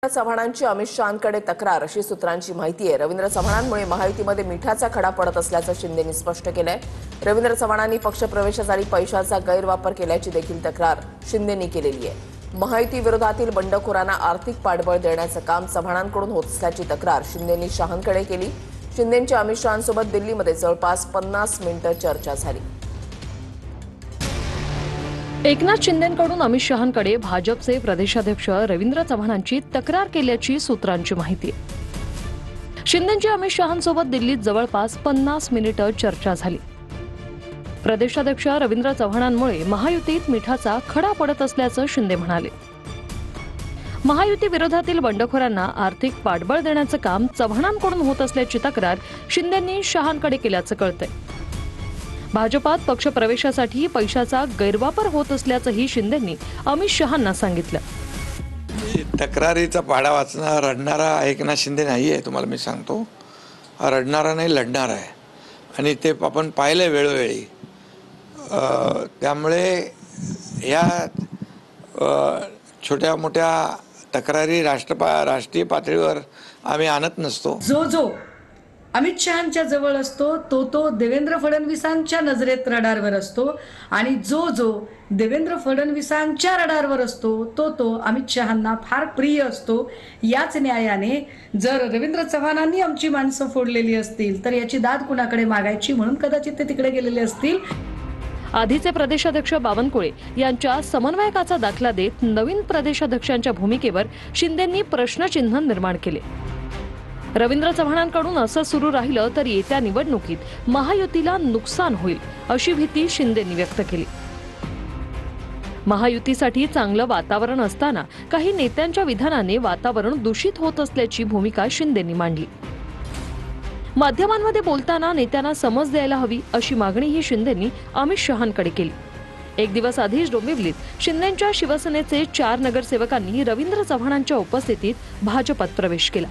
चव्हाणांची अमित शहांकडे तक्रार अशी सूत्रांची माहिती आहे। रवींद्र चव्हाणांमुळे महायुतीमध्ये मिठाचा खडा पडत असल्याचं शिंदेंनी स्पष्ट केलंय। रवींद्र चव्हाणांनी पक्षप्रवेशासाठी पैशाचा गैरवापर केल्याची देखील तक्रार शिंदेंनी केलेली आहे। महायुती विरोधातील बंडखोरांना आर्थिक पाठबळ देण्याचं काम चव्हाणांकडून होत असल्याची तक्रार शिंदेंनी शहांकडे केली। शिंदेंची अमित शहांसोबत दिल्लीमध्ये जवळपास 50 मिनिटं चर्चा झाली। एकनाथ शिंदेंकडून अमित शहांकडे भाजपचे प्रदेशाध्यक्ष रवींद्र चव्हाणांची तक्रार केल्याची सूत्रांची माहिती आहे। शिंदेंची अमित शहांसोबत दिल्लीत जवळपास 50 मिनिटं चर्चा झाली। प्रदेशाध्यक्ष रवींद्र चव्हाणांमुळे महायुतीत मिठाचा खडा पडत असल्याचं शिंदे म्हणाले। महायुती विरोधातील बंडखोरांना आर्थिक पाठबळ देण्याचं काम चव्हाणांकडून होत असल्याची तक्रार शिंदेंनी शहांकडे केल्याचं कळतंय। भाजपात पक्षप्रवेशासाठी पैशाचा गैरवापर होत असल्याचंही शिंदेंनी अमित शहांना सांगितलं। तक्रारीचा पाढा वाचणारा रडणारा एकनाथ शिंदे नाही आहे, तुम्हाला मी सांगतो। रडणारा नाही, लढणार आहे आणि ते आपण पाहिलंय वेळोवेळी। त्यामुळे या छोट्या मोठ्या तक्रारी राष्ट्रीय पातळीवर आम्ही आणत नसतो। जो अमित शहांच्या जवळ असतो तो देवेंद्र फडणवीसांच्या नजरेत रडारवर असतो आणि जो देवेंद्र फडणवीसांच्या रडारवर असतो तो अमित शहांना फार प्रिय असतो। याच न्यायाने जर रवींद्र चव्हाणांनी आमची माणसं फोडलेली असतील तर याची दाद कुणाकडे मागायची, म्हणून कदाचित ते तिकडे गेलेले असतील। आधीचे प्रदेशाध्यक्ष बावनकुळे यांच्या समन्वयकाचा दाखला देत नवीन प्रदेशाध्यक्षांच्या भूमिकेवर शिंदेंनी प्रश्नचिन्ह निर्माण केले। रवींद्र चव्हाणांकडून असं सुरू राहिलं तर येत्या निवडणुकीत महायुतीला नुकसान होईल अशी भीती शिंदेंनी व्यक्त केली। महायुतीसाठी चांगलं वातावरण असताना काही नेत्यांच्या विधानाने वातावरण दूषित होत असल्याची भूमिका शिंदेंनी मांडली। माध्यमांमध्ये बोलताना नेत्यांना समज द्यायला हवी अशी मागणीही शिंदेंनी अमित शहांकडे केली। एक दिवस आधीच डोंबिवलीत शिंदेंच्या शिवसेनेचे 4 नगरसेवकांनी रवींद्र चव्हाणांच्या उपस्थितीत भाजपात प्रवेश केला।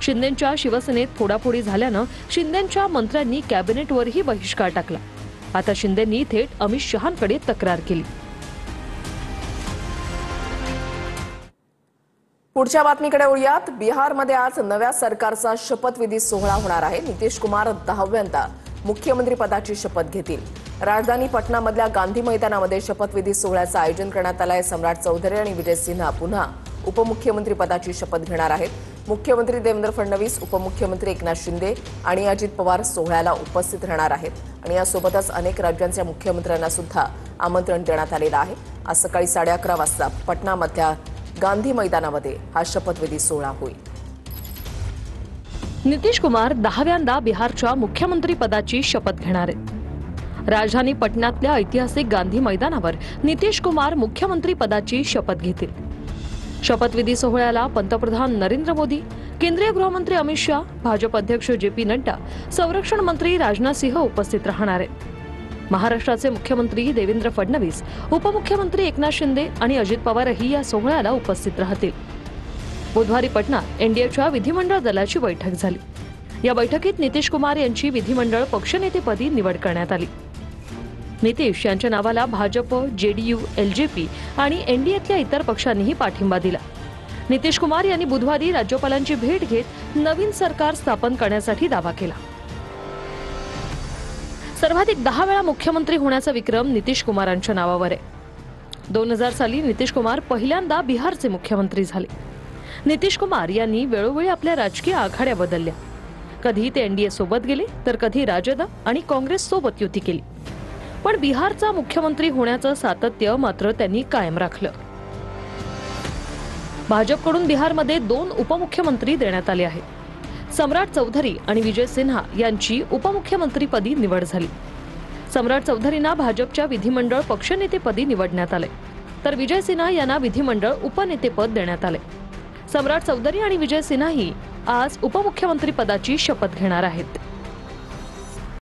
शिंदेंच्या शिवसेनेत फोडाफोडी झाल्यानं शिंदेंच्या मंत्र्यांनी कॅबिनेटवरही बहिष्कार टाकला। आता शिंदेंनी थेट अमित शहांकडे तक्रार केली। पुढच्या बातमीकडे वळूयात। बिहारमध्ये आज नव्या सरकारचा शपथविधी सोहळा होणार आहे। नितीश कुमार 10व्यांदा मुख्यमंत्री पदाची शपथ घेतील। राजधानी पटनामधल्या गांधी मैदानामध्ये शपथविधी सोहळ्याचं आयोजन करण्यात आलं आहे। सम्राट चौधरी आणि विजय सिन्हा पुन्हा उपमुख्यमंत्री पदाची शपथ घेणार आहेत। मुख्यमंत्री देवेंद्र फडणवीस, उपमुख्यमंत्री एकनाथ शिंदे आणि अजित पवार सोहळ्याला उपस्थित राहणार आहेत आणि यासोबतच अनेक राज्यांच्या मुख्यमंत्र्यांना सुद्धा आमंत्रण देण्यात आलेलं आहे। आज सकाळी 11:30 वाजता पटनामधल्या गांधी मैदानामध्ये हा शपथविधी सोहळा होईल। नितीश कुमार 10व्यांदा बिहारच्या मुख्यमंत्री पदाची शपथ घेणार आहेत। राजधानी पटनातल्या ऐतिहासिक गांधी मैदानावर नितीश कुमार मुख्यमंत्री पदाची शपथ घेतील। शपथविधी सोहळ्याला पंतप्रधान नरेंद्र मोदी, केंद्रीय गृहमंत्री अमित शाह, भाजप अध्यक्ष JP नड्डा, संरक्षण मंत्री राजनाथ सिंह उपस्थित राहणार आहेत। महाराष्ट्राचे मुख्यमंत्री देवेंद्र फडणवीस, उपमुख्यमंत्री एकनाथ शिंदे आणि अजित पवारही या सोहळ्याला उपस्थित राहतील। बुधवारी पटनात NDAच्या विधिमंडळ दलाची बैठक झाली। या बैठकीत नितीश कुमार यांची विधिमंडळ पक्षनेतेपदी निवड करण्यात आली। नितीश यांच्या नावाला भाजप, JDU, LJP आणि NDAतल्या इतर पक्षांनीही पाठिंबा दिला। नितीश कुमार यांनी बुधवारी राज्यपालांची भेट घेत नवीन सरकार स्थापन करण्यासाठी दावा केला। सर्वाधिक 10 वेळा मुख्यमंत्री होण्याचा विक्रम नितीश कुमारांच्या नावावर आहे। 2000 साली नितीश कुमार पहिल्यांदा बिहारचे मुख्यमंत्री झाले। नितीश कुमार यांनी वेळोवेळी आपल्या राजकीय आघाड्या बदलल्या। कधी ते NDA सोबत गेले तर कधी राजद आणि काँग्रेस सोबत युती केली, पण बिहारचा मुख्यमंत्री होण्याचं सातत्य मात्र त्यांनी कायम राखलं। भाजपकडून बिहारमध्ये 2 उपमुख्यमंत्री देण्यात आले आहेत। सम्राट चौधरी आणि विजय सिन्हा यांची उपमुख्यमंत्रीपदी निवड झाली। सम्राट चौधरींना भाजपच्या विधिमंडळ पक्षनेतेपदी निवडण्यात आले, तर विजय सिन्हा यांना विधिमंडळ उपनेतेपद देण्यात आले। सम्राट चौधरी आणि विजय सिन्हाही आज उपमुख्यमंत्री पदाची शपथ घेणार आहेत।